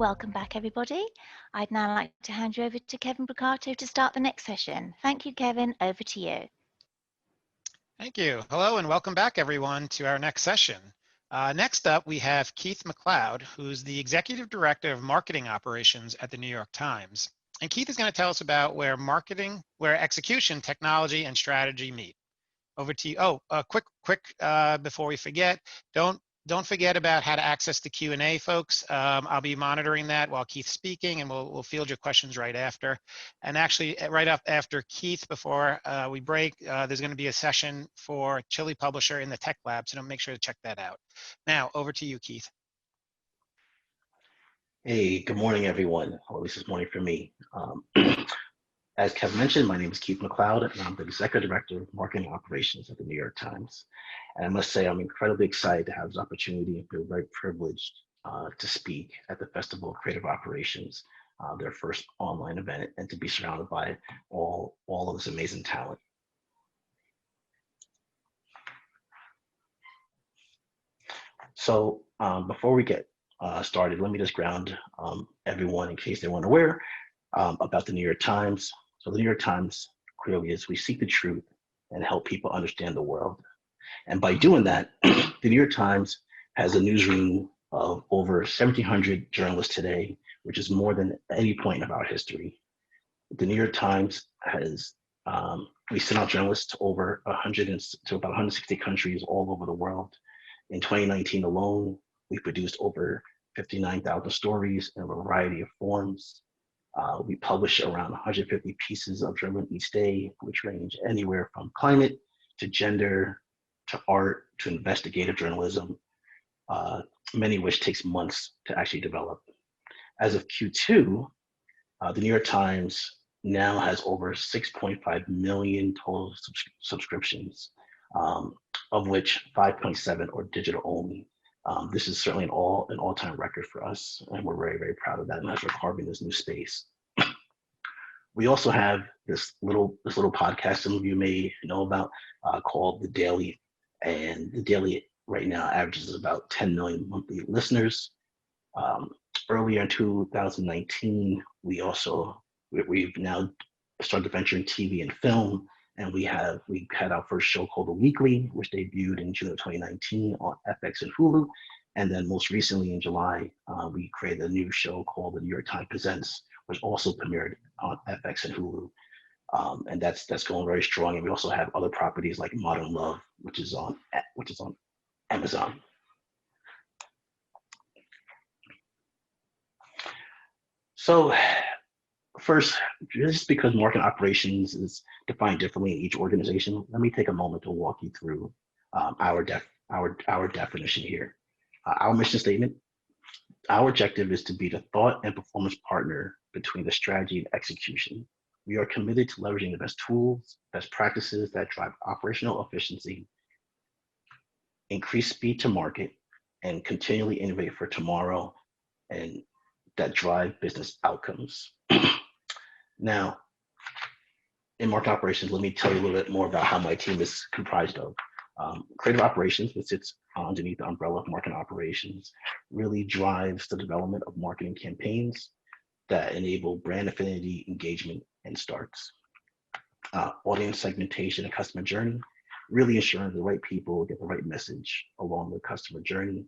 welcome back, everybody. I'd now like to hand you over to Kevin Brocato to start the next session. Thank you, Kevin. Over to you. Thank you. Hello and welcome back, everyone, to our next session. Next up, we have Keith McLeod, who's the Executive Director of Marketing Operations at the New York Times. And Keith is going to tell us about where execution, technology, and strategy meet. Over to you. Oh, quick, before we forget, don't forget about how to access the Q&A, folks. I'll be monitoring that while Keith's speaking, and we'll field your questions right after. And actually, right up after Keith, before we break, there's going to be a session for Chili Publisher in the Tech Lab, so make sure to check that out. Now, over to you, Keith. Hey, good morning, everyone. Or at least it's morning for me. As Kevin mentioned, my name is Keith McLeod, and I'm the Executive Director of Marketing Operations at the New York Times. And I must say, I'm incredibly excited to have this opportunity and feel very privileged to speak at the Festival of Creative Operations, their first online event, and to be surrounded by all of this amazing talent. So before we get started, let me just ground everyone in case they weren't aware about the New York Times. So the New York Times clearly is we seek the truth and help people understand the world. And by doing that, the New York Times has a newsroom of over 1,700 journalists today, which is more than any point of our history. The New York Times has, we send out journalists to over about 160 countries all over the world. In 2019 alone, we produced over 59,000 stories in a variety of forms. We publish around 150 pieces of journalism each day, which range anywhere from climate to gender to art to investigative journalism, many of which takes months to actually develop. As of Q2, the New York Times now has over 6.5 million total subscriptions, of which 5.7 are digital only. This is certainly an all-time record for us, and we're very, very proud of that as we're carving this new space. We also have this little podcast some of you may know about called The Daily, and The Daily right now averages about 10 million monthly listeners. Earlier in 2019, we've now started to venture in TV and film, and we had our first show called The Weekly, which debuted in June of 2019 on FX and Hulu. And then most recently in July, we created a new show called The New York Times Presents, which also premiered on FX and Hulu. And that's going very strong. And we also have other properties like Modern Love, which is on Amazon. So first, just because marketing operations is defined differently in each organization, let me take a moment to walk you through our definition here. Our mission statement, our objective is to be the thought and performance partner between the strategy and execution. We are committed to leveraging the best tools, best practices that drive operational efficiency, increase speed to market, and continually innovate for tomorrow, and that drive business outcomes. Now, in market operations, let me tell you a little bit more about how my team is comprised of. Creative operations, which sits underneath the umbrella of marketing operations, really drives the development of marketing campaigns that enable brand affinity, engagement, and starts. Audience segmentation and customer journey, really ensuring the right people get the right message along the customer journey.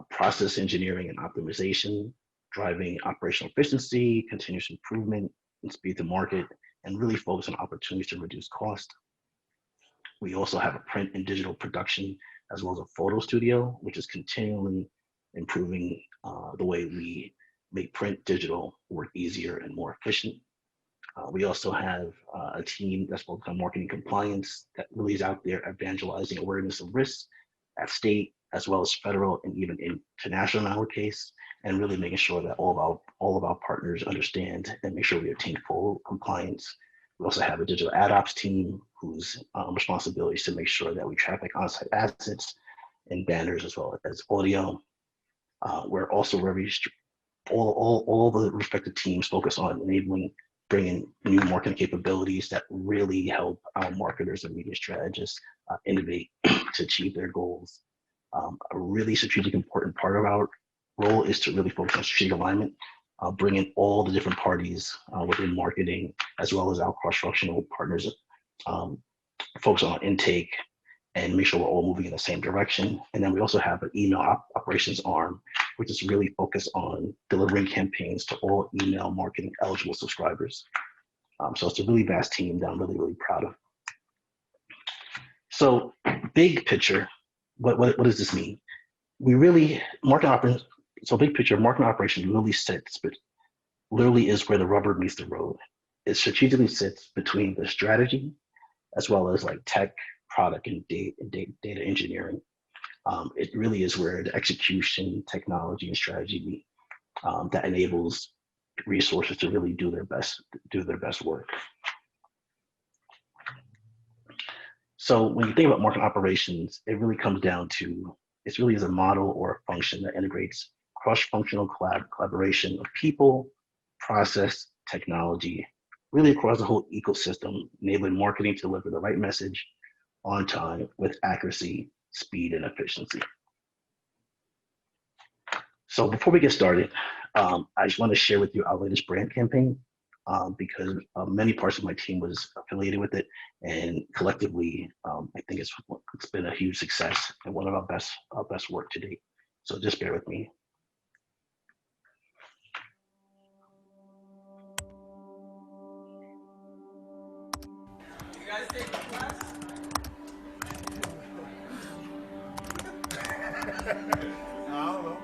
Process engineering and optimization, driving operational efficiency, continuous improvement, and speed to market, and really focus on opportunities to reduce cost. We also have a print and digital production, as well as a photo studio, which is continually improving the way we make print digital work easier and more efficient. We also have a team that's focused on marketing compliance that really is out there evangelizing awareness of risks at state, as well as federal and even international in our case, and really making sure that all of our partners understand and make sure we obtain full compliance. We also have a digital ad ops team whose responsibility is to make sure that we traffic on-site assets and banners as well as audio. We're also all the respective teams focus on bringing new marketing capabilities that really help our marketers and media strategists innovate to achieve their goals. A really strategic important part of our role is to really focus on strategic alignment, bring in all the different parties within marketing, as well as our cross-functional partners, focus on intake, and make sure we're all moving in the same direction. And then we also have an email operations arm, which is really focused on delivering campaigns to all email marketing eligible subscribers. So it's a really vast team that I'm really, really proud of. So big picture, what does this mean? We really, marketing operations, so big picture, marketing operations really sits, but literally is where the rubber meets the road. It strategically sits between the strategy as well as like tech, product, and data engineering. It really is where the execution, technology, and strategy meet that enables resources to really do their best work. So when you think about marketing operations, it really comes down to, it really is a model or a function that integrates cross-functional collaboration of people, process, technology, really across the whole ecosystem, enabling marketing to deliver the right message on time with accuracy, speed, and efficiency. So before we get started, I just want to share with you our latest brand campaign because many parts of my team was affiliated with it, and collectively, I think it's been a huge success and one of our best work to date. So just bear with me. You guys take the class? I don't know.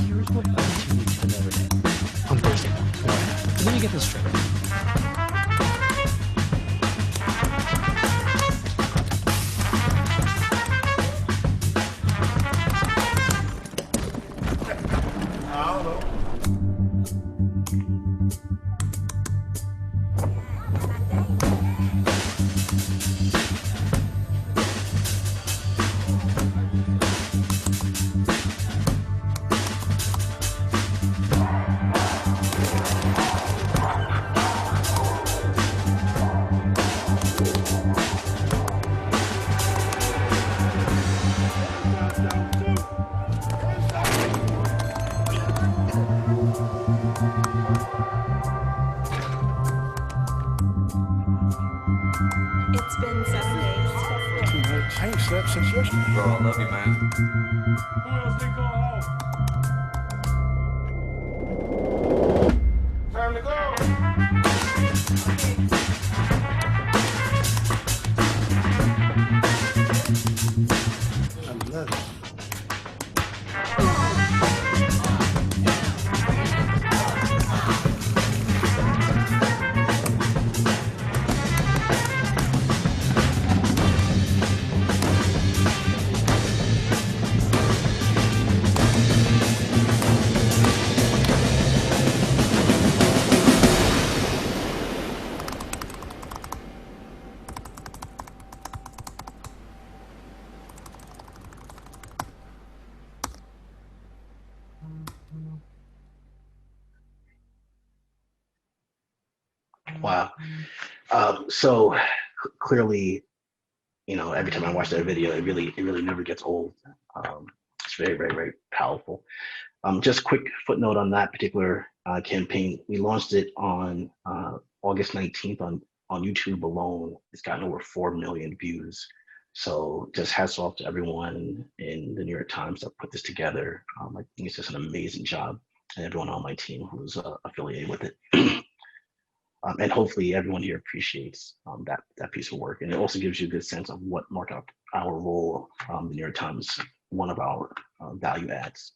Here's what IT needs to know today on Thursday. Let me get this straight. I don't know. It's been 7 days. I ain't slept since yesterday. Bro, I love you, man. Who else they call home? Time to go. I'm nuts. Wow. So clearly, you know, every time I watch that video, it really never gets old. It's very, very, very powerful. Just quick footnote on that particular campaign. We launched it on August 19th on YouTube alone. It's gotten over 4 million views. So just hats off to everyone in the New York Times that put this together. I think it's just an amazing job, and everyone on my team who's affiliated with it. And hopefully everyone here appreciates that piece of work. And it also gives you a good sense of what marked up our role, the New York Times, one of our value adds.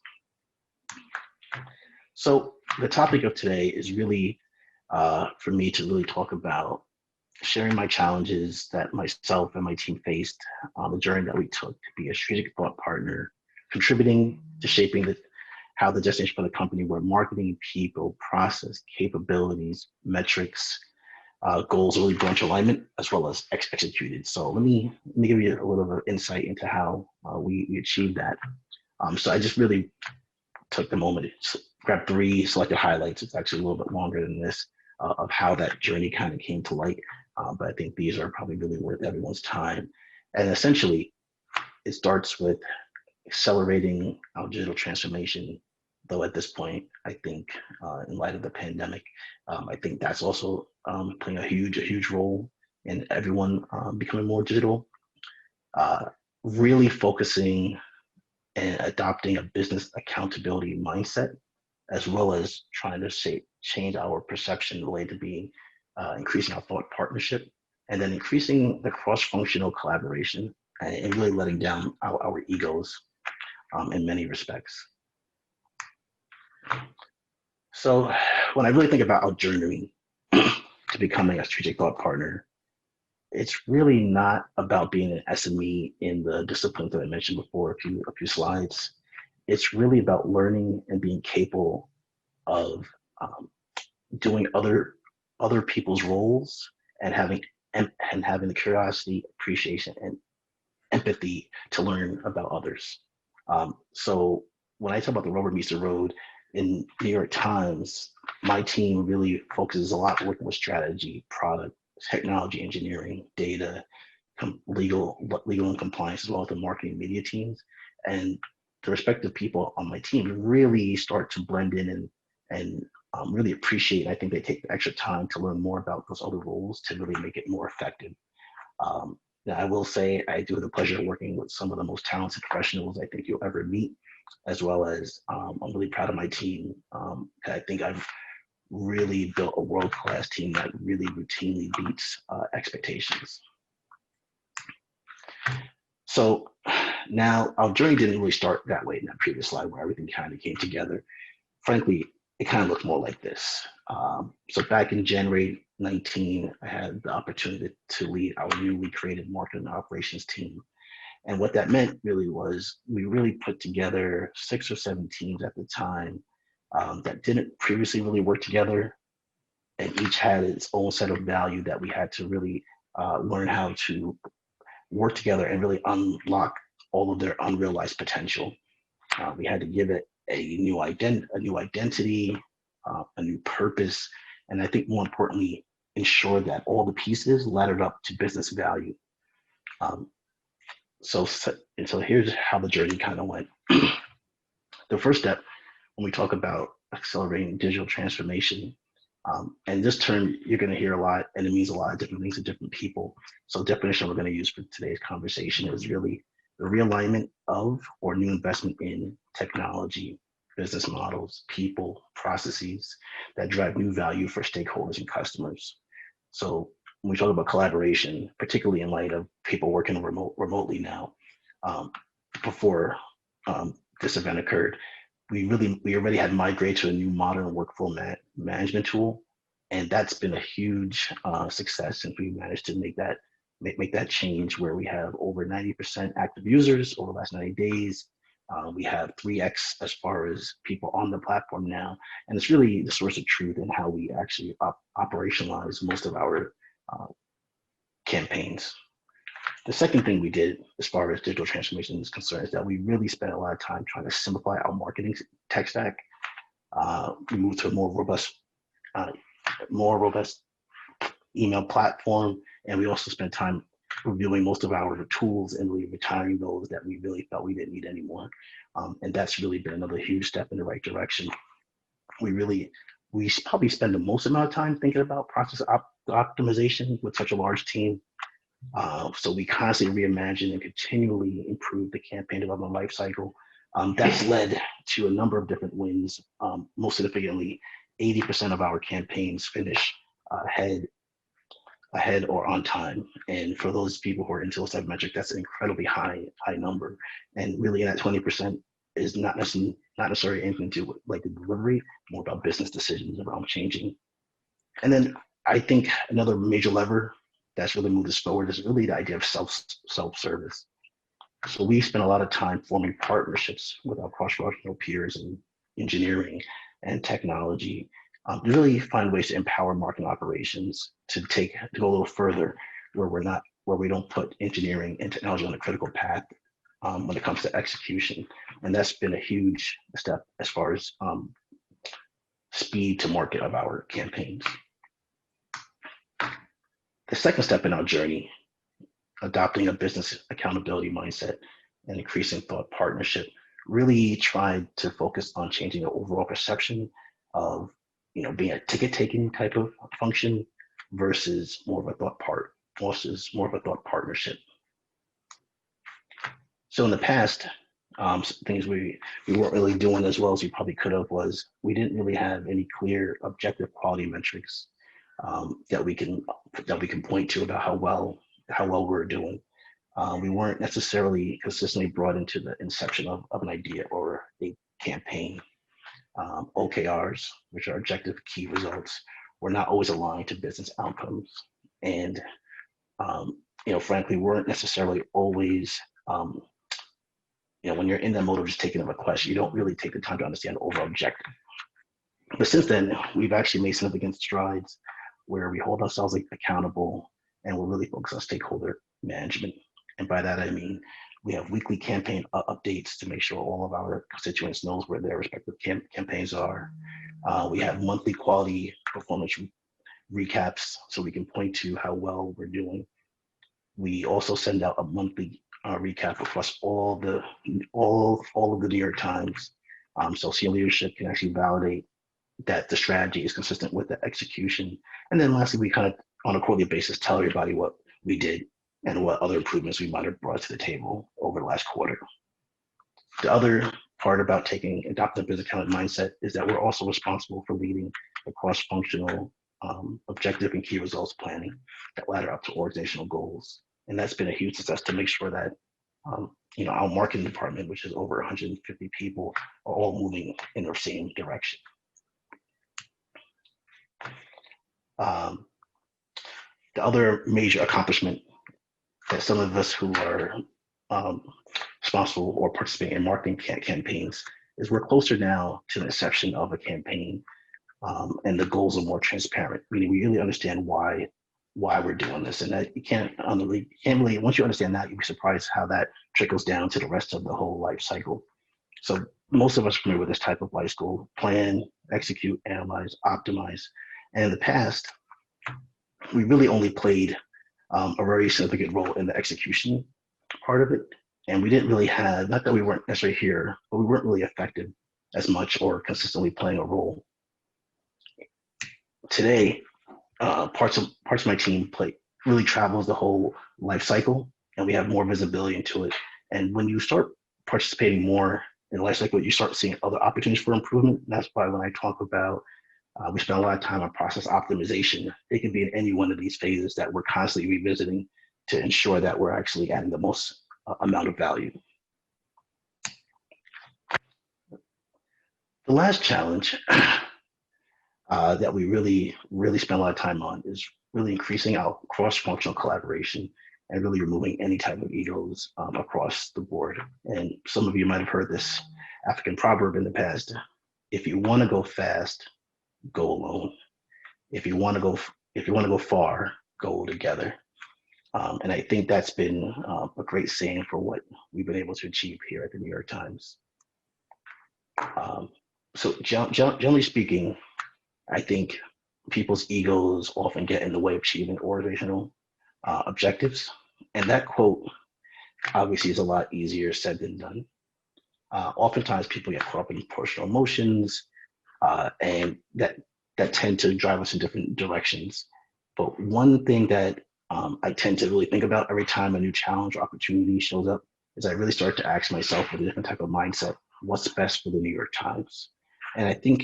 So the topic of today is really for me to really talk about sharing my challenges that myself and my team faced, the journey that we took to be a strategic thought partner, contributing to shaping how the destination for the company were marketing, people, process, capabilities, metrics, goals really brought into alignment as well as executed. So let me give you a little bit of insight into how we achieved that. So I just really took the moment to grab 3 selected highlights. It's actually a little bit longer than this of how that journey kind of came to light. But I think these are probably really worth everyone's time. And essentially, it starts with accelerating our digital transformation. Though at this point, I think in light of the pandemic, I think that's also playing a huge role in everyone becoming more digital. Really focusing and adopting a business accountability mindset, as well as trying to change our perception related to being, increasing our thought partnership, and then increasing the cross-functional collaboration and really letting down our egos in many respects. So when I really think about our journey to becoming a strategic thought partner, it's really not about being an SME in the disciplines that I mentioned before, a few slides. It's really about learning and being capable of doing other people's roles and having the curiosity, appreciation, and empathy to learn about others. So when I talk about the rubber meets the road in New York Times, my team really focuses a lot working with strategy, product, technology, engineering, data, legal and compliance, as well as the marketing media teams. And the respective people on my team really start to blend in and really appreciate. I think they take the extra time to learn more about those other roles to really make it more effective. I will say I do have the pleasure of working with some of the most talented professionals I think you'll ever meet, as well as I'm really proud of my team. I think I've really built a world-class team that really routinely beats expectations. So now our journey didn't really start that way in that previous slide where everything kind of came together. Frankly, it kind of looked more like this. So back in January 19, I had the opportunity to lead our newly created marketing operations team. And what that meant really was we really put together 6 or 7 teams at the time that didn't previously really work together, and each had its own set of value that we had to really learn how to work together and really unlock all of their unrealized potential. We had to give it a new identity, a new purpose, and I think more importantly, ensure that all the pieces laddered up to business value. So here's how the journey kind of went. The first step, when we talk about accelerating digital transformation, and this term you're going to hear a lot, and it means a lot of different things to different people. So the definition we're going to use for today's conversation is really the realignment of or new investment in technology, business models, people, processes that drive new value for stakeholders and customers. So when we talk about collaboration, particularly in light of people working remotely now, before this event occurred, we already had migrated to a new modern workflow management tool, and that's been a huge success since we managed to make that change where we have over 90% active users over the last 90 days. We have 3x as far as people on the platform now, and it's really the source of truth in how we actually operationalize most of our campaigns. The second thing we did as far as digital transformation is concerned is that we really spent a lot of time trying to simplify our marketing tech stack. We moved to a more robust email platform, and we also spent time reviewing most of our tools and really retiring those that we really felt we didn't need anymore. And that's really been another huge step in the right direction. We probably spend the most amount of time thinking about process optimization with such a large team. So we constantly reimagine and continually improve the campaign development lifecycle. That's led to a number of different wins. Most significantly, 80% of our campaigns finish ahead or on time. And for those people who are into those type of metric, that's an incredibly high number. And really, that 20% is not necessarily anything to do with like the delivery, more about business decisions around changing. And then I think another major lever that's really moved us forward is really the idea of self-service. So we spent a lot of time forming partnerships with our cross-functional peers in engineering and technology To really find ways to empower marketing operations to go a little further, where we don't put engineering and technology on a critical path when it comes to execution. And that's been a huge step as far as speed to market of our campaigns. The second step in our journey, adopting a business accountability mindset and increasing thought partnership, really tried to focus on changing the overall perception of being a ticket taking type of function versus more of a thought partnership. So in the past, things we weren't really doing as well as we probably could have was we didn't really have any clear objective quality metrics that we can point to about how well we're doing. We weren't necessarily consistently brought into the inception of an idea or a campaign. OKRs, which are objective key results, were not always aligned to business outcomes, and frankly, weren't necessarily always. When you're in that mode of just taking a request, you don't really take the time to understand the overall objective. But since then, we've actually made significant strides where we hold ourselves accountable and we're really focused on stakeholder management. And by that, I mean, we have weekly campaign updates to make sure all of our constituents knows where their respective campaigns are. We have monthly quality performance recaps so we can point to how well we're doing. We also send out a monthly recap across all of the New York Times, so senior leadership can actually validate that the strategy is consistent with the execution. And then lastly, we kind of on a quarterly basis tell everybody what we did and what other improvements we might have brought to the table over the last quarter. The other part about adopting a business account mindset is that we're also responsible for leading the cross-functional objective and key results planning that ladder up to organizational goals. And that's been a huge success to make sure that our marketing department, which is over 150 people, are all moving in the same direction. The other major accomplishment that some of us who are responsible or participating in marketing campaigns is we're closer now to the inception of a campaign, and the goals are more transparent, meaning we really understand why we're doing this. And that you can't really, once you understand that, you'll be surprised how that trickles down to the rest of the whole life cycle. So most of us are familiar with this type of life cycle: plan, execute, analyze, optimize. And in the past, we really only played a very significant role in the execution part of it. And we didn't really have, not that we weren't necessarily here, but we weren't really effective as much or consistently playing a role. Today, parts of my team really travels the whole life cycle, and we have more visibility into it. And when you start participating more in the life cycle, you start seeing other opportunities for improvement. And that's why when I talk about we spend a lot of time on process optimization, it can be in any one of these phases that we're constantly revisiting to ensure that we're actually adding the most amount of value. The last challenge that we really spend a lot of time on is really increasing our cross-functional collaboration and really removing any type of egos across the board. And some of you might have heard this African proverb in the past: if you want to go fast, go alone. If you want to go far, go together. And I think that's been a great saying for what we've been able to achieve here at the New York Times. So generally speaking, I think people's egos often get in the way of achieving organizational objectives. And that quote obviously is a lot easier said than done. Oftentimes people get caught up in personal emotions, and that tend to drive us in different directions. But one thing that I tend to really think about every time a new challenge or opportunity shows up is I really start to ask myself with a different type of mindset: what's best for the New York Times? And I think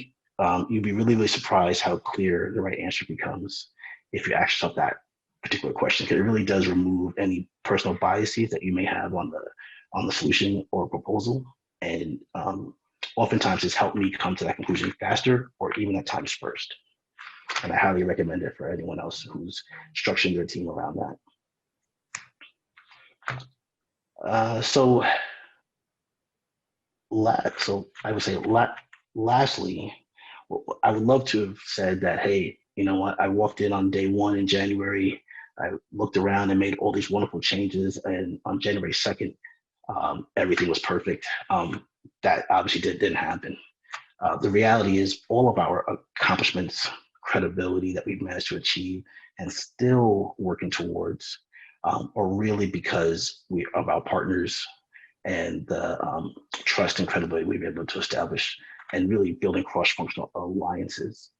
you'd be really surprised how clear the right answer becomes if you ask yourself that particular question, because it really does remove any personal biases that you may have on the solution or proposal. And oftentimes it's helped me come to that conclusion faster, or even at times first. And I highly recommend it for anyone else who's structuring their team around that. So I would say lastly, I would love to have said that, hey, you know what, I walked in on day one in January, I looked around and made all these wonderful changes, and on January 2nd, everything was perfect. That obviously didn't happen. The reality is all of our accomplishments, credibility that we've managed to achieve and still working towards are really because of our partners and the trust and credibility we've been able to establish and really building cross-functional alliances.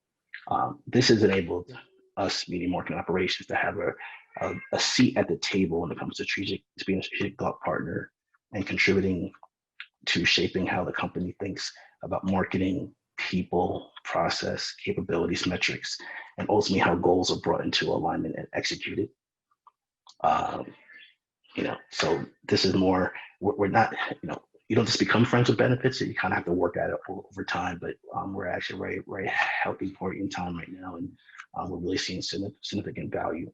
This has enabled us, media marketing operations, to have a seat at the table when it comes to being a strategic thought partner and contributing to shaping how the company thinks about marketing, people, process, capabilities, metrics, and ultimately how goals are brought into alignment and executed. So this is more, we're not, you don't just become friends with benefits, so you kind of have to work at it over time, but we're actually very, very healthy point in time right now, and we're really seeing significant value.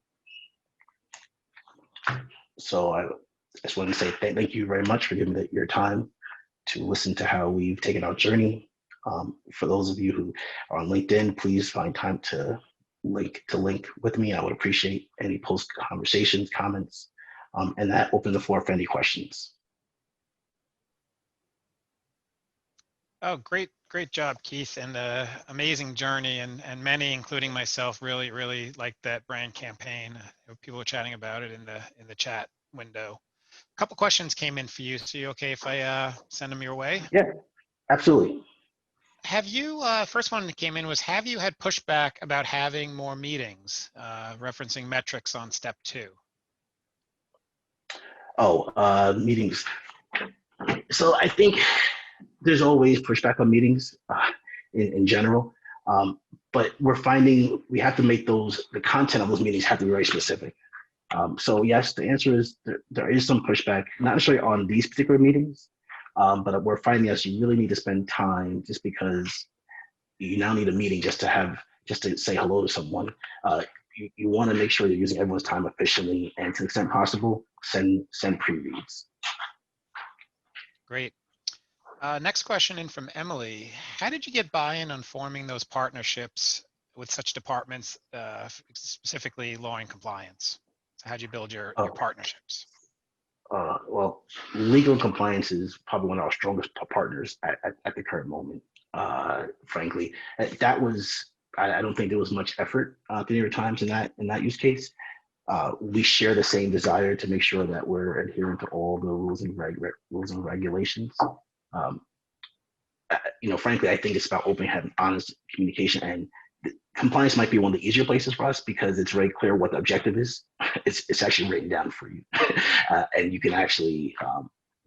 So I just want to say thank you very much for giving me your time to listen to how we've taken our journey. For those of you who are on LinkedIn, please find time to link with me. I would appreciate any post conversations, comments, and that open the floor for any questions. Oh, great job, Keith, and amazing journey, and many, including myself, really like that brand campaign. People were chatting about it in the chat window. A couple questions came in for you. So you okay if I send them your way? Yeah, absolutely. Have you, first one that came in was, have you had pushback about having more meetings, referencing metrics on step 2? Meetings. So I think there's always pushback on meetings in general, but we're finding we have to make the content of those meetings have to be very specific. So yes, the answer is there is some pushback, not necessarily on these particular meetings, but we're finding that you really need to spend time, just because you now need a meeting just to say hello to someone. You want to make sure you're using everyone's time efficiently, and to the extent possible, send pre-reads. Great. Next question in from Emily. How did you get buy-in on forming those partnerships with such departments, specifically law and compliance? So how'd you build your partnerships? Well, legal and compliance is probably one of our strongest partners at the current moment. Frankly, that was, I don't think there was much effort at the New York Times in that use case. We share the same desire to make sure that we're adhering to all the rules and regulations. Frankly, I think it's about open, having honest communication, and compliance might be one of the easier places for us because it's very clear what the objective is. It's actually written down for you, and you can actually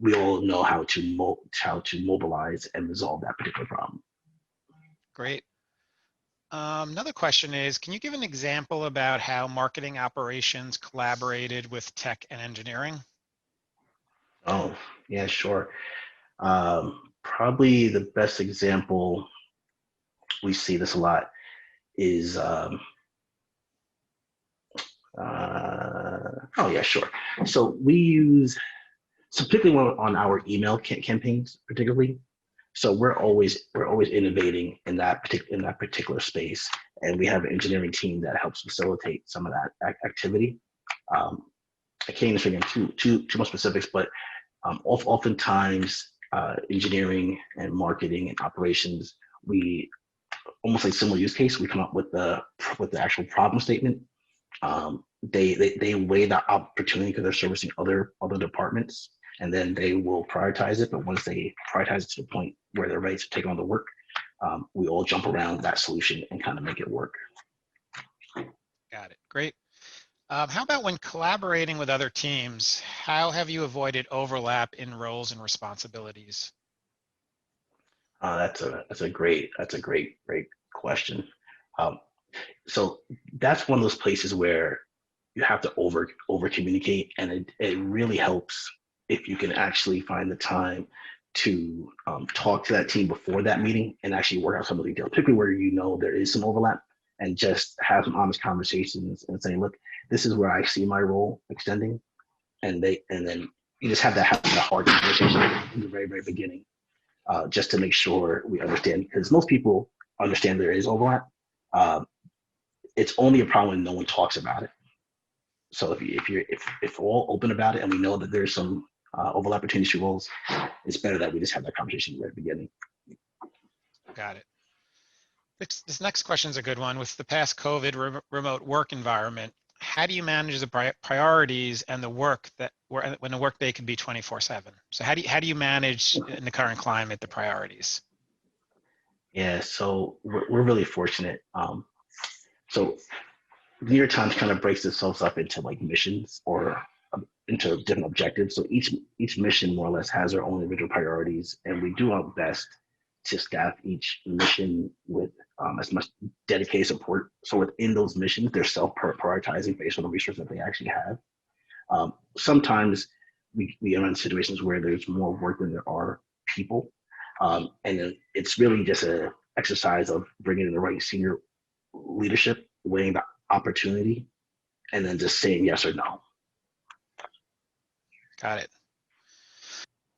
we all know how to mobilize and resolve that particular problem. Great. Another question is, can you give an example about how marketing operations collaborated with tech and engineering? Oh, yeah, sure. Probably the best example, we see this a lot, is sure. So we use, particularly on our email campaigns, particularly. So we're always innovating in that particular space, and we have an engineering team that helps facilitate some of that activity. I can't necessarily get too much specifics, but oftentimes engineering and marketing and operations, we almost like similar use case. We come up with the actual problem statement. They weigh that opportunity because they're servicing other departments, and then they will prioritize it. But once they prioritize it to the point where they're ready to take on the work, we all jump around that solution and kind of make it work. Got it. Great. How about when collaborating with other teams? How have you avoided overlap in roles and responsibilities? That's a great question. So that's one of those places where you have to over communicate, and it really helps if you can actually find the time to talk to that team before that meeting and actually work out some of the details, particularly where there is some overlap, and just have some honest conversations and say, look, this is where I see my role extending, and then you just have that hard conversation in the very, very beginning, just to make sure we understand, because most people understand there is overlap. It's only a problem when no one talks about it. So if we're all open about it and we know that there's some overlap between these two roles, it's better that we just have that conversation right at the beginning. Got it. This next question is a good one. With the past COVID remote work environment, how do you manage the priorities and the work when the workday can be 24/7? So how do you manage in the current climate the priorities? Yeah, so we're really fortunate. So the New York Times kind of breaks itself up into like missions or into different objectives. So each mission more or less has their own individual priorities, and we do our best to staff each mission with as much dedicated support. So within those missions, they're self-prioritizing based on the resources that they actually have. Sometimes we are in situations where there's more work than there are people, and then it's really just an exercise of bringing in the right senior leadership, weighing the opportunity, and then just saying yes or no. Got it.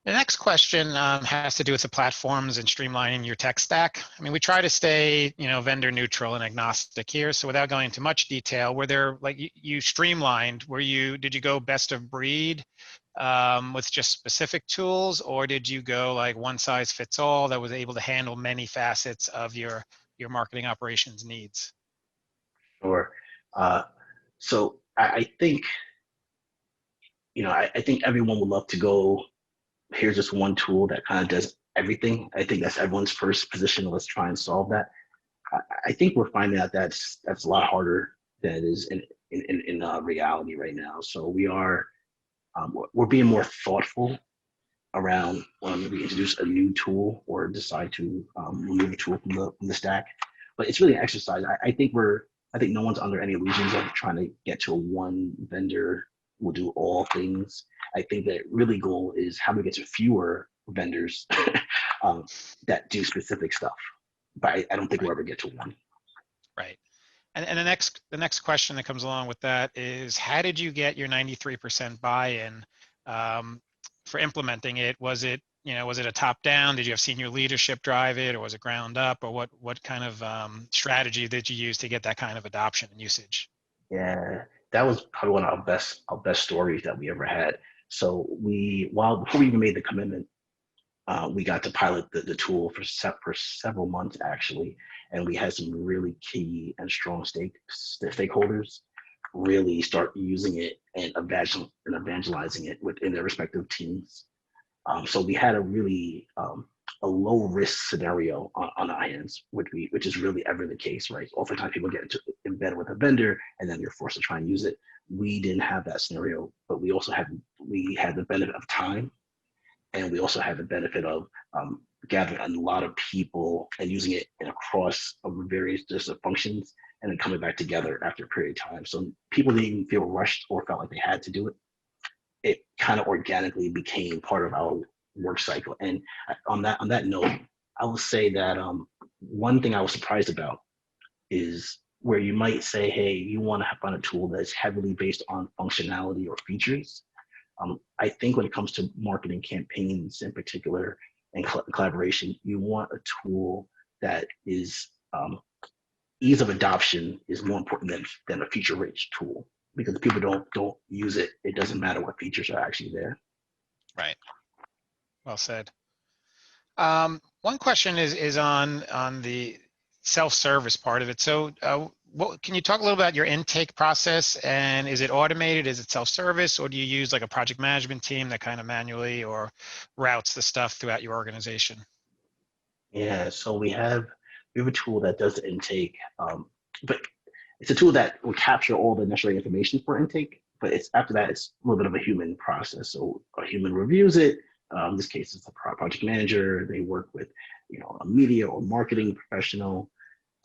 The next question has to do with the platforms and streamlining your tech stack. I mean, we try to stay, vendor neutral and agnostic here. So without going into much detail, were there, like you streamlined, did you go best of breed with just specific tools, or did you go like one size fits all that was able to handle many facets of your marketing operations needs? Sure. So I think, I think everyone would love to go, here's just one tool that kind of does everything. I think that's everyone's first position. Let's try and solve that. I think we're finding out that's a lot harder than it is in reality right now. So we're being more thoughtful around when we introduce a new tool or decide to remove a tool from the stack. But it's really an exercise. I think no one's under any illusions of trying to get to a one vendor will do all things. I think that really goal is how do we get to fewer vendors that do specific stuff. But I don't think we'll ever get to one. Right. And the next question that comes along with that is, how did you get your 93% buy-in for implementing it? Was it a top down? Did you have senior leadership drive it, or was it ground up, or what kind of strategy did you use to get that kind of adoption and usage? Yeah, that was probably one of our best stories that we ever had. So before we even made the commitment, we got to pilot the tool for several months actually, and we had some really key and strong stakeholders really start using it and evangelizing it within their respective teams. So we had a really a low risk scenario on our hands, which is really ever the case, right? Oftentimes people get embedded with a vendor and then you're forced to try and use it. We didn't have that scenario, but we had the benefit of time, and we also had the benefit of gathering a lot of people and using it across various different functions, and then coming back together after a period of time. So people didn't even feel rushed or felt like they had to do it. It kind of organically became part of our work cycle. And on that note, I will say that one thing I was surprised about is where you might say, hey, you want to find a tool that's heavily based on functionality or features. I think when it comes to marketing campaigns in particular and collaboration, you want a tool that is ease of adoption is more important than a feature-rich tool, because if people don't use it, it doesn't matter what features are actually there. Right. Well said. One question is on the self-service part of it. So can you talk a little about your intake process, and is it automated? Is it self-service, or do you use like a project management team that kind of manually or routes the stuff throughout your organization? Yeah, so we have a tool that does the intake, but it's a tool that will capture all the necessary information for intake, but after that, it's a little bit of a human process. So a human reviews it. In this case, it's a project manager. They work with, a media or marketing professional.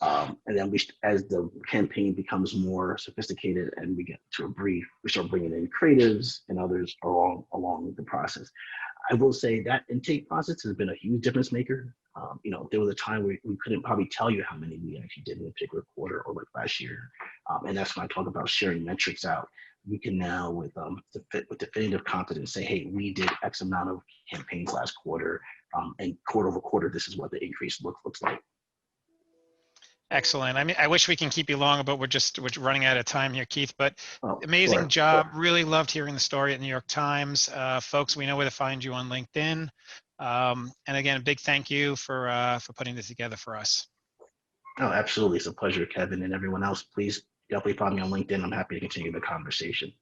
And then as the campaign becomes more sophisticated and we get to a brief, we start bringing in creatives and others along the process. I will say that intake process has been a huge difference maker. There was a time where we couldn't probably tell you how many we actually did in a particular quarter or like last year. And that's when I talk about sharing metrics out. We can now with definitive confidence say, hey, we did X amount of campaigns last quarter, and quarter over quarter, this is what the increase looks like. Excellent. I mean, I wish we can keep you longer, but we're running out of time here, Keith. But Oh, amazing sure. job. Really loved hearing the story at New York Times. Folks, we know where to find you on LinkedIn. And again, a big thank you for putting this together for us. Oh, absolutely. It's a pleasure, Kevin, and everyone else. Please definitely find me on LinkedIn. I'm happy to continue the conversation.